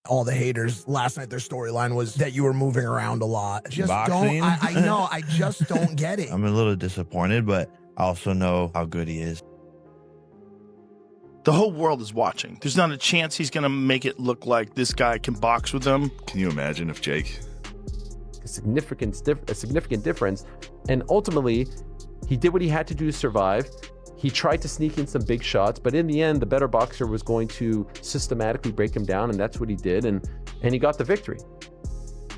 all the haters last night, their storyline was that you were moving around a lot. Just Boxing? don't, I know, I just don't get it. I'm a little disappointed, but I also know how good he is. The whole world is watching. There's not a chance he's going to make it look like this guy can box with him. Can you imagine if Jake? A significant difference. And ultimately, he did what he had to do to survive. He tried to sneak in some big shots, but in the end, the better boxer was going to systematically break him down, and that's what he did, and he got the victory.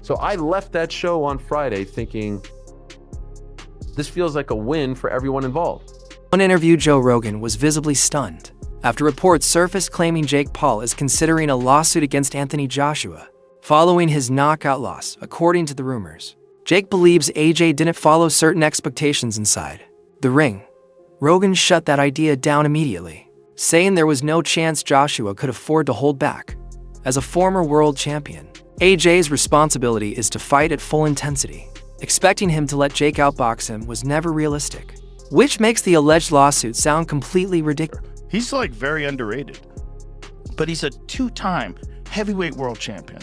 So I left that show on Friday thinking, this feels like a win for everyone involved. On interview, Joe Rogan was visibly stunned after reports surfaced claiming Jake Paul is considering a lawsuit against Anthony Joshua following his knockout loss, according to the rumors. Jake believes AJ didn't follow certain expectations inside the ring. Rogan shut that idea down immediately, saying there was no chance Joshua could afford to hold back. As a former world champion, AJ's responsibility is to fight at full intensity. Expecting him to let Jake outbox him was never realistic, which makes the alleged lawsuit sound completely ridiculous. He's like very underrated, but he's a 2-time heavyweight world champion.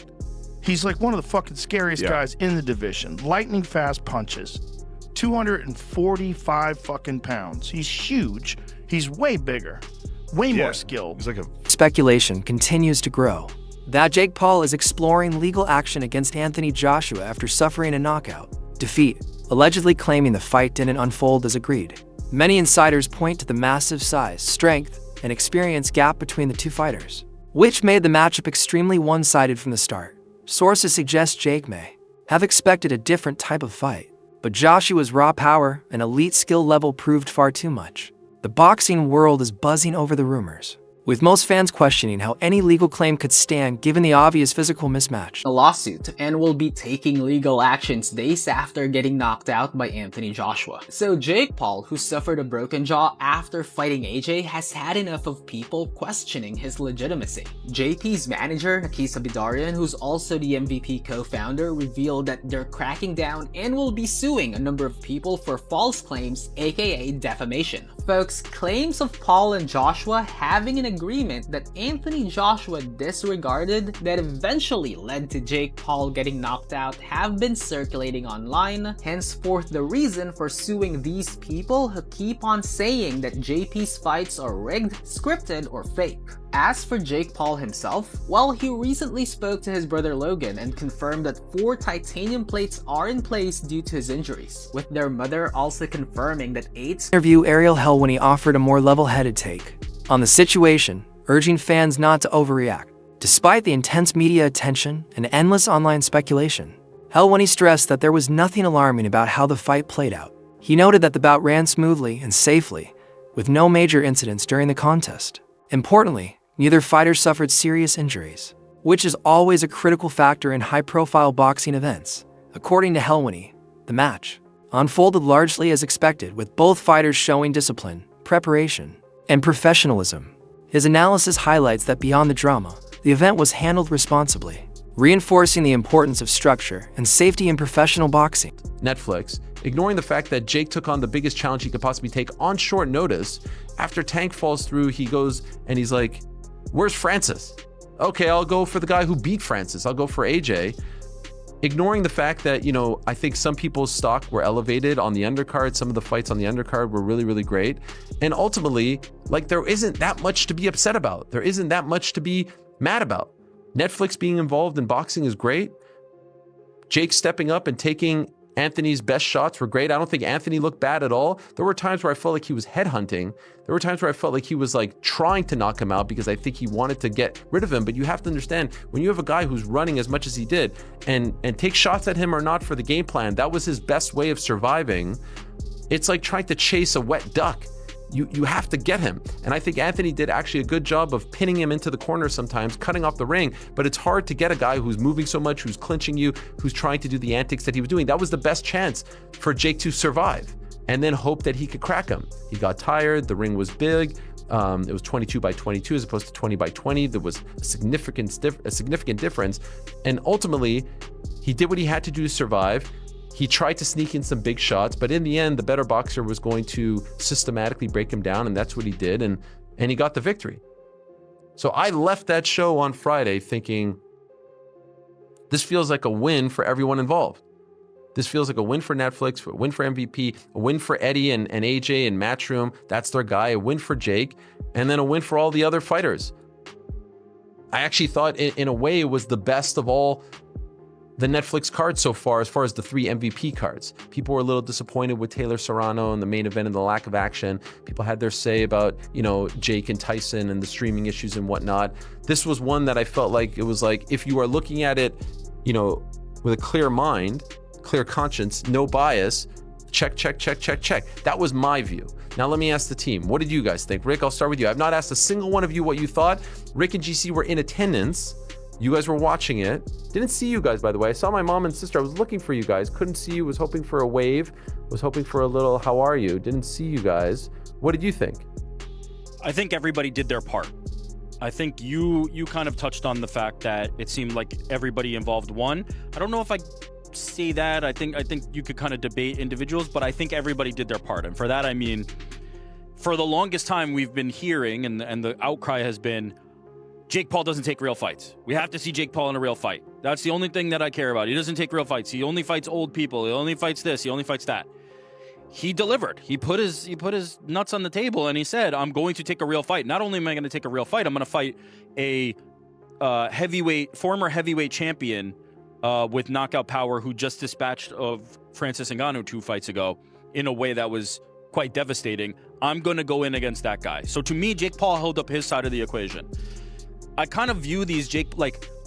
He's like one of the fucking scariest guys in the division. Lightning fast punches. 245 fucking pounds. He's huge. He's way bigger, way more skilled. He's like a Speculation continues to grow that Jake Paul is exploring legal action against Anthony Joshua after suffering a knockout defeat, allegedly claiming the fight didn't unfold as agreed. Many insiders point to the massive size, strength, and experience gap between the two fighters, which made the matchup extremely one-sided from the start. Sources suggest Jake may have expected a different type of fight, but Joshua's raw power and elite skill level proved far too much. The boxing world is buzzing over the rumors, with most fans questioning how any legal claim could stand given the obvious physical mismatch. A lawsuit and will be taking legal actions days after getting knocked out by Anthony Joshua. So Jake Paul, who suffered a broken jaw after fighting AJ, has had enough of people questioning his legitimacy. JP's manager, Nakisa Bidarian, who's also the MVP co-founder, revealed that they're cracking down and will be suing a number of people for false claims, aka defamation. Folks, claims of Paul and Joshua having an agreement that Anthony Joshua disregarded that eventually led to Jake Paul getting knocked out have been circulating online, henceforth the reason for suing these people who keep on saying that JP's fights are rigged, scripted, or fake. As for Jake Paul himself, well, he recently spoke to his brother Logan and confirmed that 4 titanium plates are in place due to his injuries, with their mother also confirming that 8. Interview Ariel Helwani offered a more level-headed take on the situation, urging fans not to overreact. Despite the intense media attention and endless online speculation, Helwani stressed that there was nothing alarming about how the fight played out. He noted that the bout ran smoothly and safely, with no major incidents during the contest. Importantly, neither fighter suffered serious injuries, which is always a critical factor in high-profile boxing events. According to Helwani, the match unfolded largely as expected, with both fighters showing discipline, preparation, and professionalism. His analysis highlights that beyond the drama, the event was handled responsibly, reinforcing the importance of structure and safety in professional boxing. Netflix, ignoring the fact that Jake took on the biggest challenge he could possibly take on short notice. After Tank falls through, he goes and he's like, "Where's Francis?" "Okay, I'll go for the guy who beat Francis. I'll go for AJ." Ignoring the fact that, I think some people's stock were elevated on the undercard. Some of the fights on the undercard were really, really great. And ultimately, there isn't that much to be upset about. There isn't that much to be mad about. Netflix being involved in boxing is great. Jake stepping up and taking Anthony's best shots were great. I don't think Anthony looked bad at all. There were times where I felt like he was headhunting. There were times where I felt like he was trying to knock him out because I think he wanted to get rid of him. But you have to understand, when you have a guy who's running as much as he did and take shots at him or not for the game plan, that was his best way of surviving. It's like trying to chase a wet duck. You have to get him. And I think Anthony did actually a good job of pinning him into the corner sometimes, cutting off the ring, but it's hard to get a guy who's moving so much, who's clinching you, who's trying to do the antics that he was doing. That was the best chance for Jake to survive and then hope that he could crack him. He got tired, the ring was big. It was 22 by 22 as opposed to 20 by 20. There was a significant difference. And ultimately, he did what he had to do to survive. He tried to sneak in some big shots, but in the end, the better boxer was going to systematically break him down, and that's what he did, and he got the victory. So I left that show on Friday thinking, This feels like a win for everyone involved. This feels like a win for Netflix, a win for MVP, a win for Eddie and AJ and Matchroom. That's their guy. A win for Jake, and then a win for all the other fighters. I actually thought in a way it was the best of all the Netflix cards so far as the 3 MVP cards. People were a little disappointed with Taylor Serrano and the main event and the lack of action. People had their say about, Jake and Tyson and the streaming issues and whatnot. This was one that I felt like it was like, if you are looking at it, with a clear mind, clear conscience, no bias, check. That was my view. Now let me ask the team, what did you guys think? Rick, I'll start with you. I've not asked a single one of you what you thought. Rick and GC were in attendance. You guys were watching it. Didn't see you guys, by the way. I saw my mom and sister. I was looking for you guys. Couldn't see you. Was hoping for a wave. Was hoping for a little, how are you? Didn't see you guys. What did you think? I think everybody did their part. I think you kind of touched on the fact that it seemed like everybody involved won. I don't know if I say that. I think you could kind of debate individuals, but I think everybody did their part. And for that, I mean, for the longest time we've been hearing, and the outcry has been, Jake Paul doesn't take real fights. We have to see Jake Paul in a real fight. That's the only thing that I care about. He doesn't take real fights. He only fights old people. He only fights this. He only fights that. He delivered. He put his nuts on the table and he said, I'm going to take a real fight. Not only am I going to take a real fight, I'm going to fight a former heavyweight champion with knockout power who just dispatched of Francis Ngannou 2 fights ago in a way that was quite devastating. I'm going to go in against that guy. So to me, Jake Paul held up his side of the equation. I kind of view these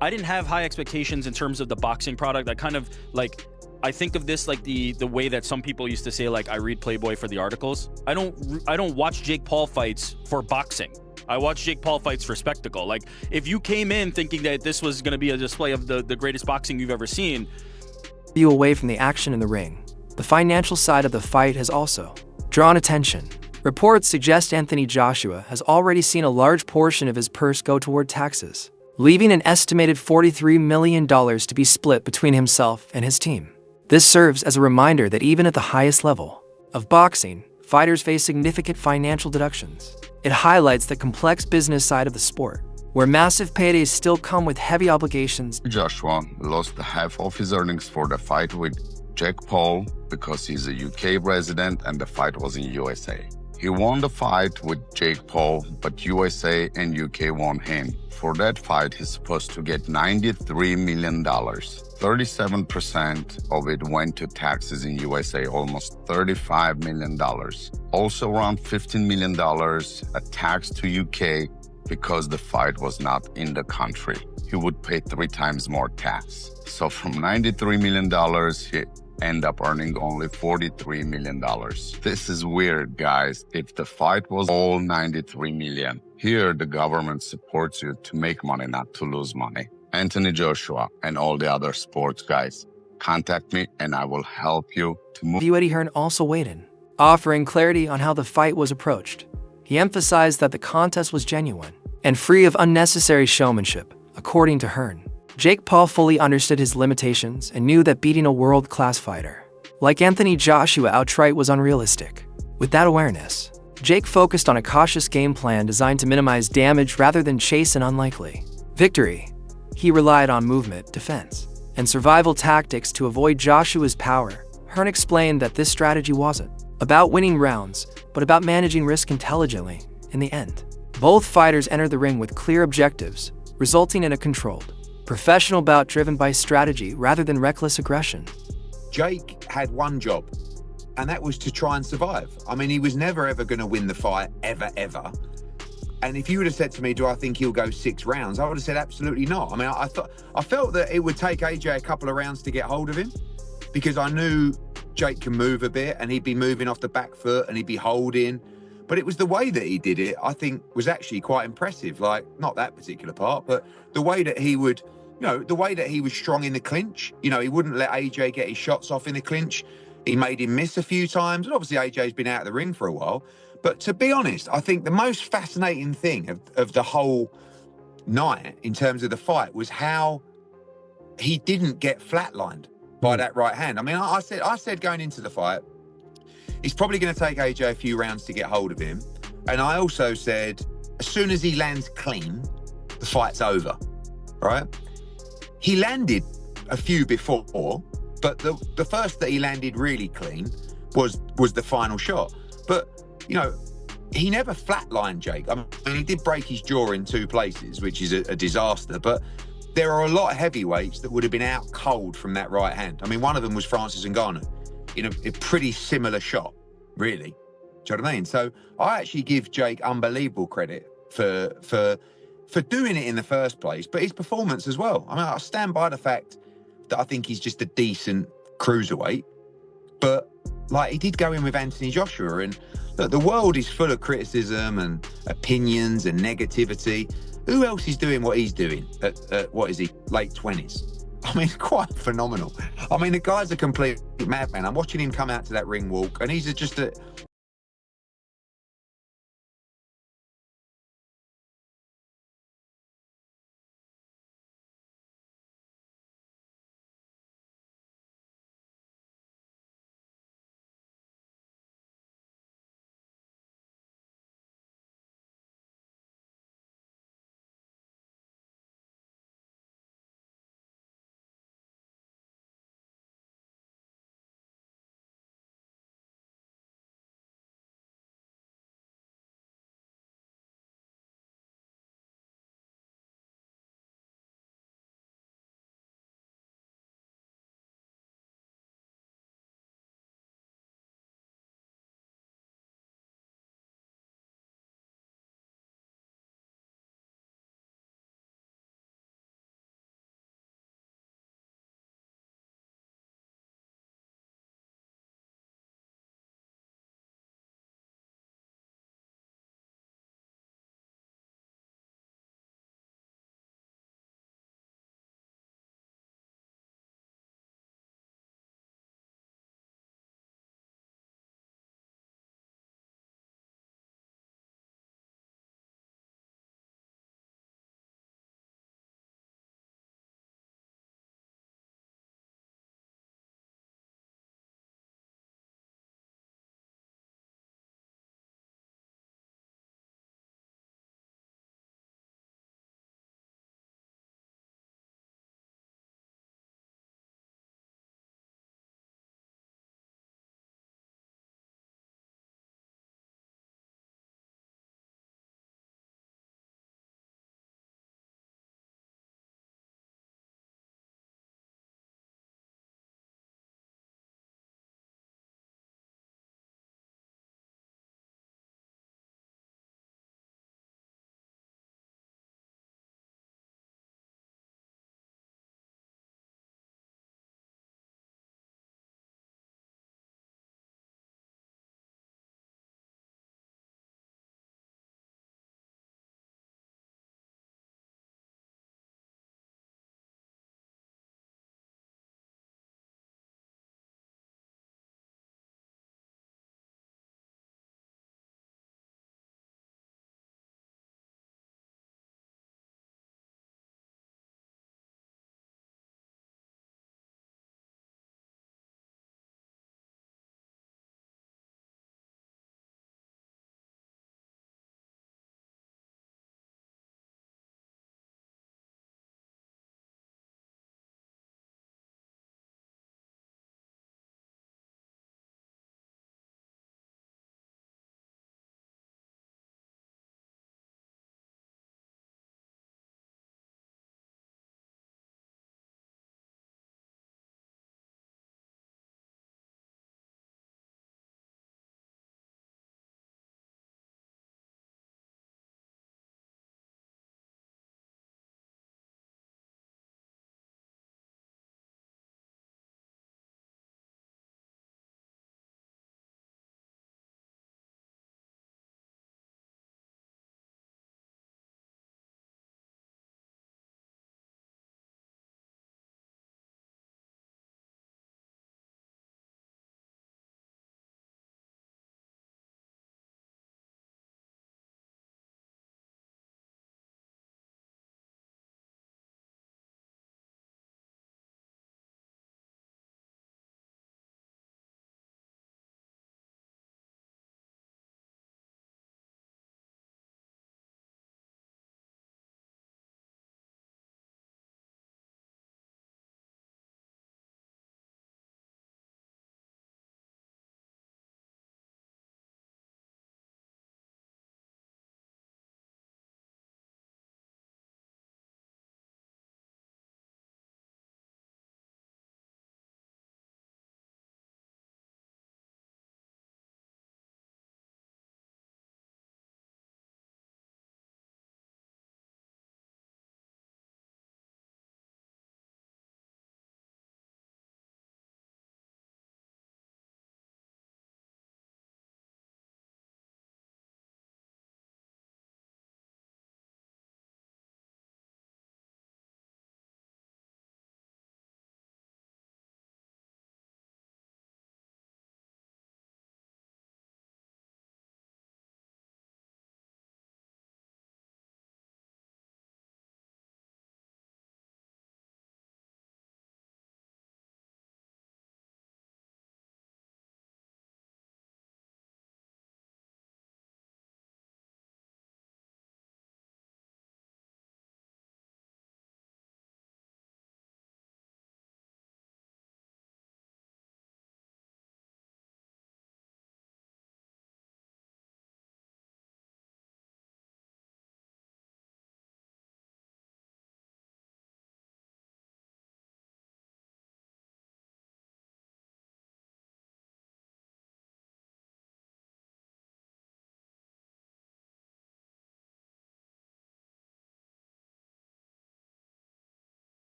I didn't have high expectations in terms of the boxing product. I think of this like the way that some people used to say, like, I read Playboy for the articles. I don't watch Jake Paul fights for boxing. I watch Jake Paul fights for spectacle. Like, if you came in thinking that this was going to be a display of the greatest boxing you've ever seen. You away from the action in the ring. The financial side of the fight has also drawn attention. Reports suggest Anthony Joshua has already seen a large portion of his purse go toward taxes, leaving an estimated $43 million to be split between himself and his team. This serves as a reminder that even at the highest level of boxing, fighters face significant financial deductions. It highlights the complex business side of the sport, where massive paydays still come with heavy obligations. Joshua lost half of his earnings for the fight with Jake Paul because he's a UK resident and the fight was in USA. He won the fight with Jake Paul, but USA and UK won him. For that fight, he's supposed to get $93 million. 37% of it went to taxes in USA, almost $35 million. Also around $15 million a tax to UK because the fight was not in the country. He would pay 3 times more tax. So from $93 million, he end up earning only $43 million. This is weird, guys. If the fight was all $93 million, here the government supports you to make money, not to lose money. Anthony Joshua and all the other sports guys, contact me and I will help you to move. Eddie Hearn also weighed in, offering clarity on how the fight was approached. He emphasized that the contest was genuine and free of unnecessary showmanship, according to Hearn. Jake Paul fully understood his limitations and knew that beating a world-class fighter like Anthony Joshua outright was unrealistic. With that awareness, Jake focused on a cautious game plan designed to minimize damage rather than chase an unlikely victory. He relied on movement, defense, and survival tactics to avoid Joshua's power. Hearn explained that this strategy wasn't about winning rounds, but about managing risk intelligently in the end. Both fighters entered the ring with clear objectives, resulting in a controlled, professional bout driven by strategy rather than reckless aggression. Jake had one job, and that was to try and survive. I mean, he was never ever going to win the fight, ever. And if you would have said to me, do I think he'll go 6 rounds? I would have said absolutely not. I mean, I felt that it would take AJ a couple of rounds to get hold of him, because I knew Jake can move a bit and he'd be moving off the back foot and he'd be holding. But it was the way that he did it, I think, was actually quite impressive. Like, not that particular part, but the way that he would, the way that he was strong in the clinch. He wouldn't let AJ get his shots off in the clinch. He made him miss a few times. And obviously AJ's been out of the ring for a while. But to be honest, I think the most fascinating thing of the whole night in terms of the fight was how he didn't get flatlined by that right hand. I mean, I said going into the fight, he's probably going to take AJ a few rounds to get hold of him. And I also said, as soon as he lands clean, the fight's over, right? He landed a few before, but the first that he landed really clean was the final shot. But, you know, he never flatlined Jake. I mean, he did break his jaw in 2 places, which is a disaster, but there are a lot of heavyweights that would have been out cold from that right hand. I mean, one of them was Francis Ngannou in a pretty similar shot, really. Do you know what I mean? So I actually give Jake unbelievable credit for doing it in the first place, but his performance as well. I mean, I stand by the fact that I think he's just a decent cruiserweight, but like, he did go in with Anthony Joshua, and look, the world is full of criticism and opinions and negativity. Who else is doing what he's doing at what is he, late 20s? I mean, quite phenomenal. I mean, the guy's a complete madman. I'm watching him come out to that ring walk, and he's just